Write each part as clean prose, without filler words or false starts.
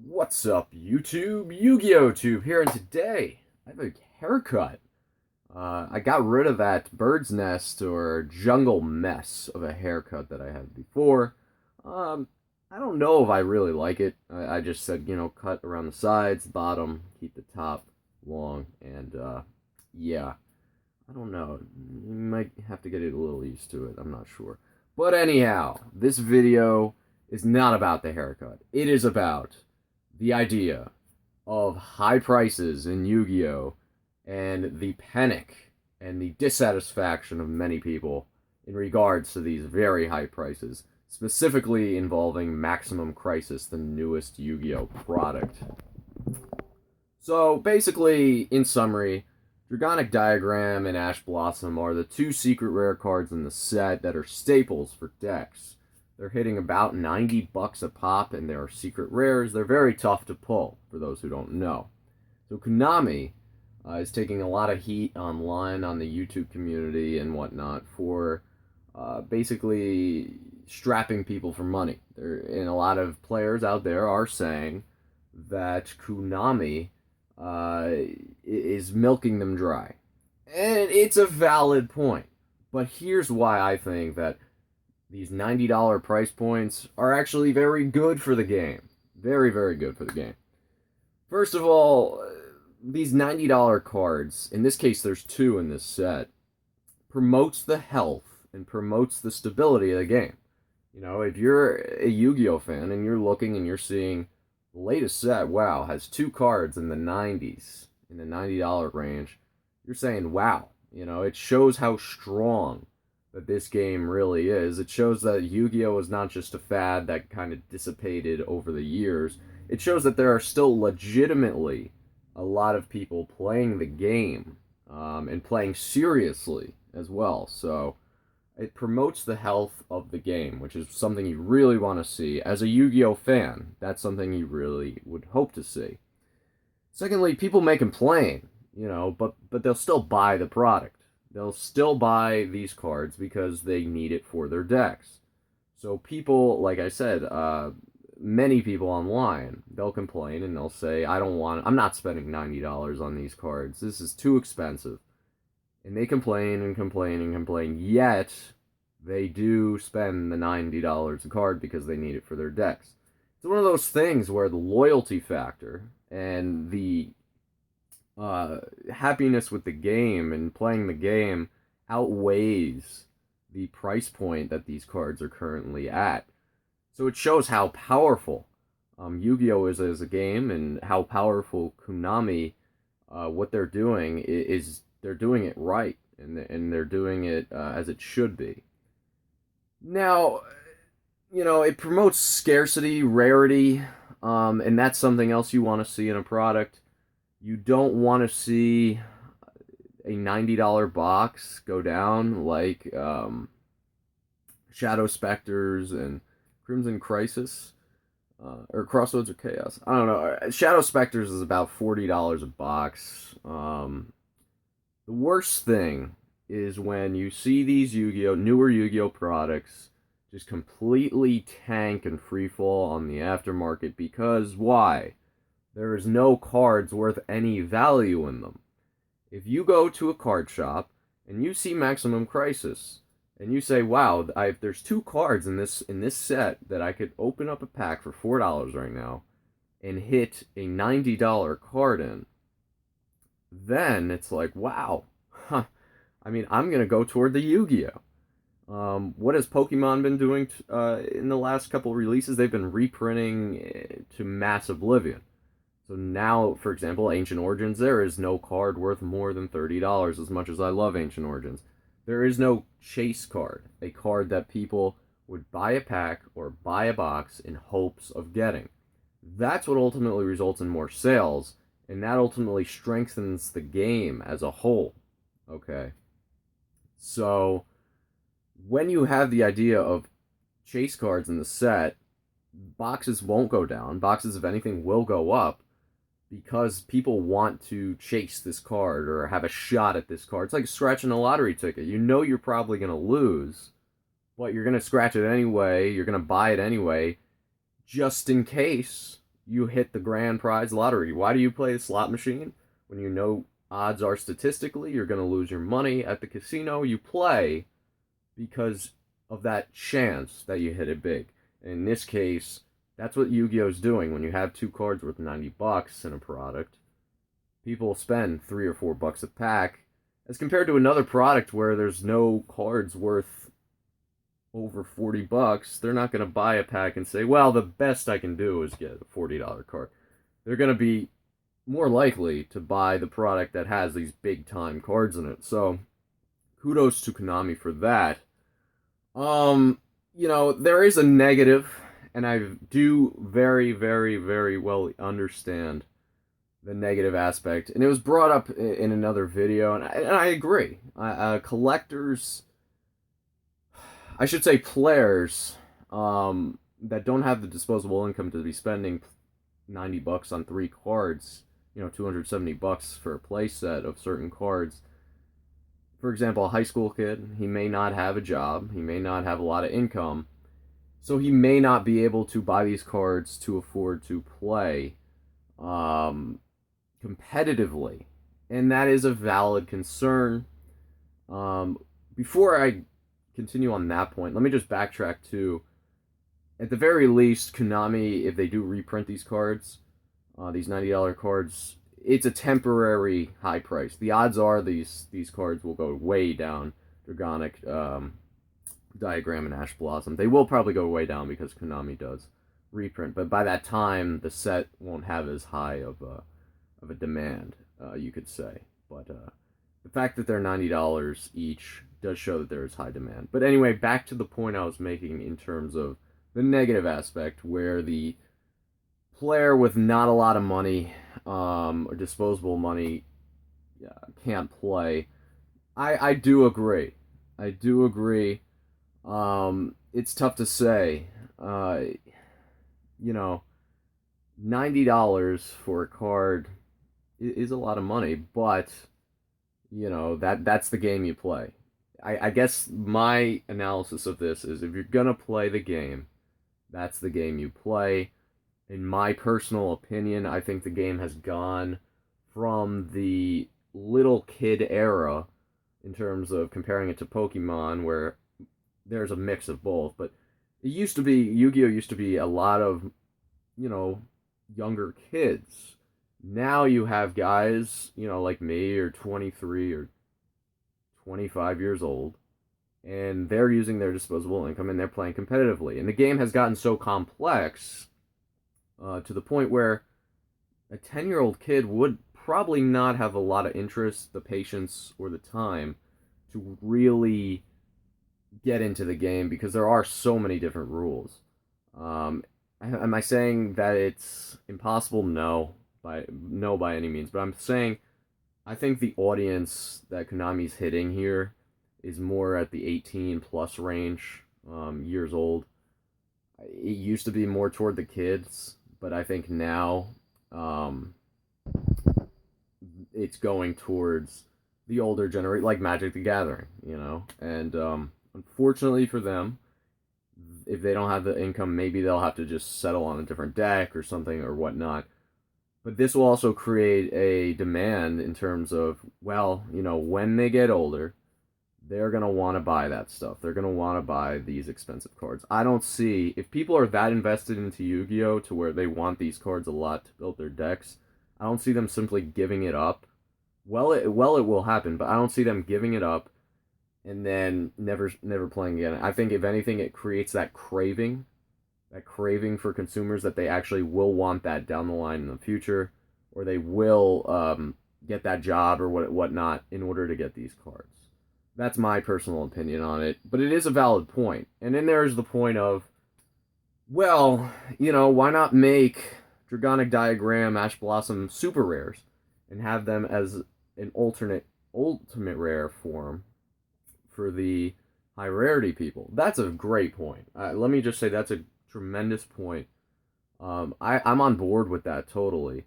What's up, YouTube? Yu-Gi-Oh! Tube here, and today I have a haircut. I got rid of that bird's nest or jungle mess of a haircut that I had before. Um, I don't know if I really like it. I just said, cut around the sides, bottom, keep the top long, and yeah, I don't know. You might have to get a little used to it. I'm not sure. But anyhow, this video is not about the haircut. It is about the idea of high prices in Yu-Gi-Oh! And the panic and the dissatisfaction of many people in regards to these very high prices, specifically involving Maximum Crisis, the newest Yu-Gi-Oh! Product. So basically, in summary, Dragonic Diagram and Ash Blossom are the two secret rare cards in the set that are staples for decks. They're hitting about 90 bucks a pop, and they are secret rares. They're very tough to pull, for those who don't know. So Konami is taking a lot of heat online on the YouTube community and whatnot for basically strapping people for money. And a lot of players out there are saying that Konami is milking them dry. And it's a valid point. But here's why I think that these $90 price points are actually very good for the game. Very, very good for the game. First of all, these $90 cards, in this case there's two in this set, promotes the health and promotes the stability of the game. You know, if you're a Yu-Gi-Oh fan and you're looking and you're seeing the latest set, wow, has two cards in the 90s, in the $90 range, you're saying, wow, it shows how strong that this game really is. It shows that Yu-Gi-Oh! Is not just a fad that kind of dissipated over the years. It shows that there are still legitimately a lot of people playing the game and playing seriously as well. So it promotes the health of the game, which is something you really want to see. As a Yu-Gi-Oh! Fan, that's something you really would hope to see. Secondly, people may complain, but they'll still buy the product. They'll still buy these cards because they need it for their decks. So people, like I said, many people online, they'll complain and they'll say, I'm not spending $90 on these cards. This is too expensive. And they complain and complain and complain, yet they do spend the $90 a card because they need it for their decks. It's one of those things where the loyalty factor and the happiness with the game and playing the game outweighs the price point that these cards are currently at. So it shows how powerful Yu-Gi-Oh! Is as a game and how powerful Konami, what they're doing is they're doing it right, and they're doing it as it should be. Now, it promotes scarcity, rarity, and that's something else you want to see in a product. You don't want to see a $90 box go down like Shadow Specters and Crimson Crisis, or Crossroads or Chaos. I don't know. Shadow Specters is about $40 a box. The worst thing is when you see these newer Yu-Gi-Oh products just completely tank and freefall on the aftermarket because why? There is no cards worth any value in them. If you go to a card shop and you see Maximum Crisis and you say, "Wow, there's two cards in this set that I could open up a pack for $4 right now and hit a $90 card in," then it's like, "Wow, huh. I mean, I'm gonna go toward the Yu-Gi-Oh." What has Pokemon been doing in the last couple releases? They've been reprinting to mass oblivion. So now, for example, Ancient Origins, there is no card worth more than $30, as much as I love Ancient Origins. There is no chase card, a card that people would buy a pack or buy a box in hopes of getting. That's what ultimately results in more sales, and that ultimately strengthens the game as a whole. Okay? So, when you have the idea of chase cards in the set, boxes won't go down. Boxes, if anything, will go up because people want to chase this card or have a shot at this card. It's like scratching a lottery ticket. You know you're probably going to lose, but you're going to scratch it anyway. You're going to buy it anyway, just in case you hit the grand prize lottery. Why do you play a slot machine? When you know odds are statistically you're going to lose your money at the casino, you play because of that chance that you hit it big. In this case, that's what Yu-Gi-Oh's doing. When you have 2 cards worth $90 in a product, people spend $3 or $4 a pack, as compared to another product where there's no cards worth over $40. They're not going to buy a pack and say, well, the best I can do is get a $40 card. They're going to be more likely to buy the product that has these big time cards in it. So kudos to Konami for that. There is a negative, and I do very, very, very well understand the negative aspect, and it was brought up in another video, and I agree. Collectors, I should say players, that don't have the disposable income to be spending $90 on 3 cards, $270 for a play set of certain cards. For example, a high school kid, he may not have a job, he may not have a lot of income, so he may not be able to buy these cards to afford to play competitively, and that is a valid concern. Before I continue on that point, let me just backtrack to, at the very least, Konami, if they do reprint these cards, these $90 cards, it's a temporary high price. The odds are these cards will go way down. Dragonic, Diagram, and Ash Blossom. They will probably go way down because Konami does reprint, but by that time, the set won't have as high of a demand, you could say. But the fact that they're $90 each does show that there is high demand. But anyway, back to the point I was making in terms of the negative aspect, where the player with not a lot of money or disposable money can't play. I do agree. I do agree. It's tough to say. $90 for a card is a lot of money, but that's the game you play. I guess my analysis of this is, if you're gonna play the game, that's the game you play. In my personal opinion, I think the game has gone from the little kid era, in terms of comparing it to Pokemon, where there's a mix of both. But it used to be, Yu-Gi-Oh used to be a lot of, younger kids. Now you have guys, like me, or 23 or 25 years old, and they're using their disposable income and they're playing competitively. And the game has gotten so complex to the point where a 10-year-old kid would probably not have a lot of interest, the patience, or the time to really get into the game, because there are so many different rules. Am I saying that it's impossible? No, by any means. But I'm saying I think the audience that Konami's hitting here is more at the 18 plus range, years old. It used to be more toward the kids, but I think now it's going towards the older generation, like Magic the Gathering, and unfortunately for them, if they don't have the income, maybe they'll have to just settle on a different deck or something or whatnot. But this will also create a demand in terms of, when they get older, they're going to want to buy that stuff. They're going to want to buy these expensive cards. I don't see, if people are that invested into Yu-Gi-Oh! To where they want these cards a lot to build their decks, I don't see them simply giving it up. It will happen, but I don't see them giving it up and then never playing again. I think, if anything, it creates that craving for consumers, that they actually will want that down the line in the future, or they will get that job or whatnot in order to get these cards. That's my personal opinion on it, but it is a valid point. And then there's the point of, why not make Dragonic, Diagram, Ash Blossom super rares and have them as an ultimate rare form for the high rarity people? That's a great point. Let me just say that's a tremendous point. I'm on board with that totally.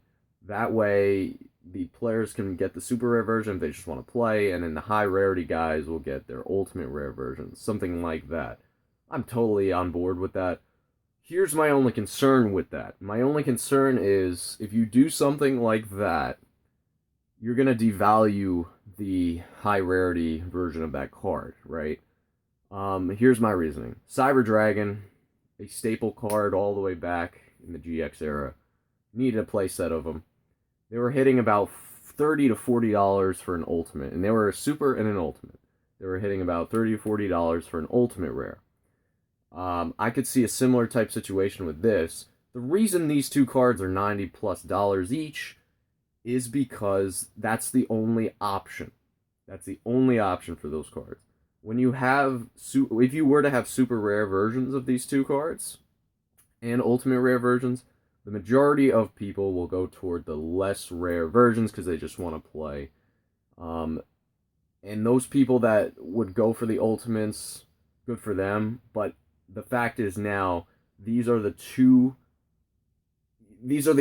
That way, the players can get the super rare version if they just want to play, and then the high rarity guys will get their ultimate rare version, something like that. I'm totally on board with that. Here's my only concern with that. My only concern is if you do something like that, you're going to devalue the high rarity version of that card, right? Here's my reasoning. Cyber Dragon, a staple card all the way back in the GX era, needed a playset of them. They were hitting about $30 to $40 for an ultimate, and they were a super and an ultimate. They were hitting about $30 to $40 for an ultimate rare. I could see a similar type situation with this. The reason these two cards are $90+ each is because that's the only option. That's the only option for those cards. When you have, if you were to have super rare versions of these two cards and ultimate rare versions, the majority of people will go toward the less rare versions because they just want to play. And those people that would go for the ultimates, good for them. But the fact is now, these are the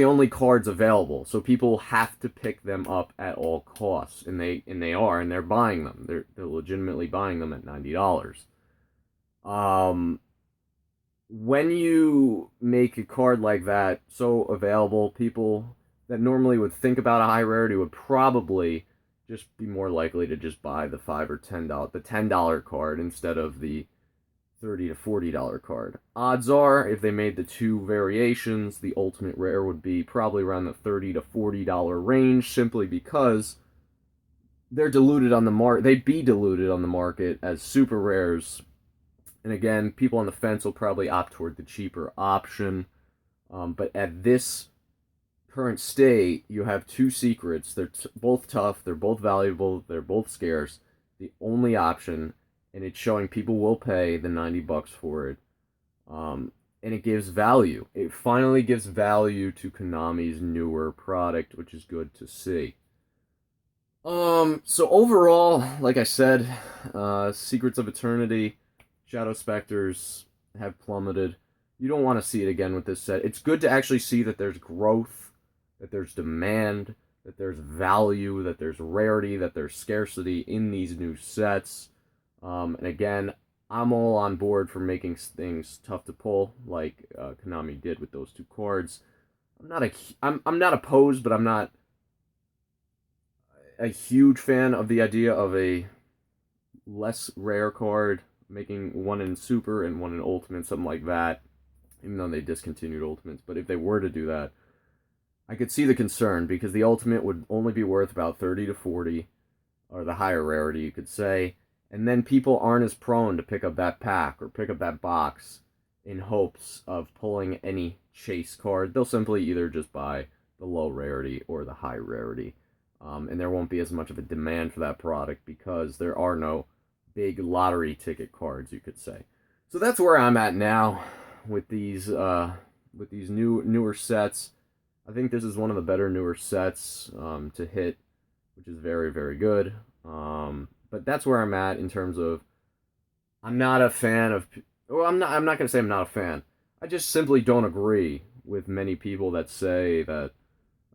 only cards available. So people have to pick them up at all costs. And they're buying them. They're legitimately buying them at $90. When you make a card like that so available, people that normally would think about a high rarity would probably just be more likely to just buy the $5 or $10 card instead of the $30 to $40 card. Odds are, if they made the two variations, the ultimate rare would be probably around the $30 to $40 range, simply because they're diluted on the market. They'd be diluted on the market as super rares. And again, people on the fence will probably opt toward the cheaper option. But at this current state, you have two secrets. They're both tough. They're both valuable. They're both scarce. The only option, and it's showing people will pay the $90 for it. And it gives value. It finally gives value to Konami's newer product, which is good to see. So overall, like I said, Secrets of Eternity, Shadow Specters have plummeted. You don't want to see it again with this set. It's good to actually see that there's growth, that there's demand, that there's value, that there's rarity, that there's scarcity in these new sets. And again, I'm all on board for making things tough to pull, like Konami did with those two cards. I'm not opposed, but I'm not a huge fan of the idea of a less rare card, making one in Super and one in Ultimate, something like that, even though they discontinued Ultimates. But if they were to do that, I could see the concern, because the Ultimate would only be worth about 30 to 40, or the higher rarity, you could say, and then people aren't as prone to pick up that pack or pick up that box in hopes of pulling any chase card. They'll simply either just buy the low rarity or the high rarity. And there won't be as much of a demand for that product because there are no big lottery ticket cards, you could say. So that's where I'm at now with these newer sets. I think this is one of the better newer sets to hit, which is very, very good. But that's where I'm at in terms of, I'm not a fan of, well, I'm not going to say I'm not a fan. I just simply don't agree with many people that say that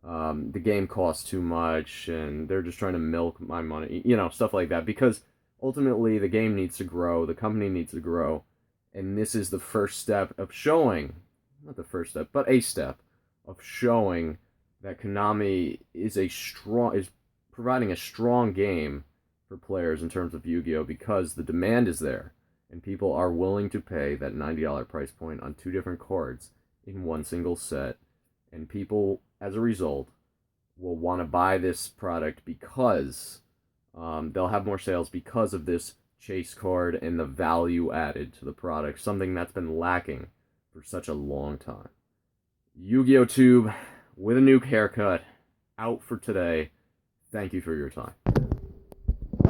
the game costs too much and they're just trying to milk my money, stuff like that. Because ultimately the game needs to grow, the company needs to grow, and this is the first step of showing, not the first step, but a step of showing that Konami is providing a strong game for players in terms of Yu-Gi-Oh! Because the demand is there, and people are willing to pay that $90 price point on two different cards in one single set, and people, as a result, will want to buy this product because they'll have more sales because of this chase card and the value added to the product, something that's been lacking for such a long time. Yu-Gi-Oh! Tube with a new haircut, out for today. Thank you for your time.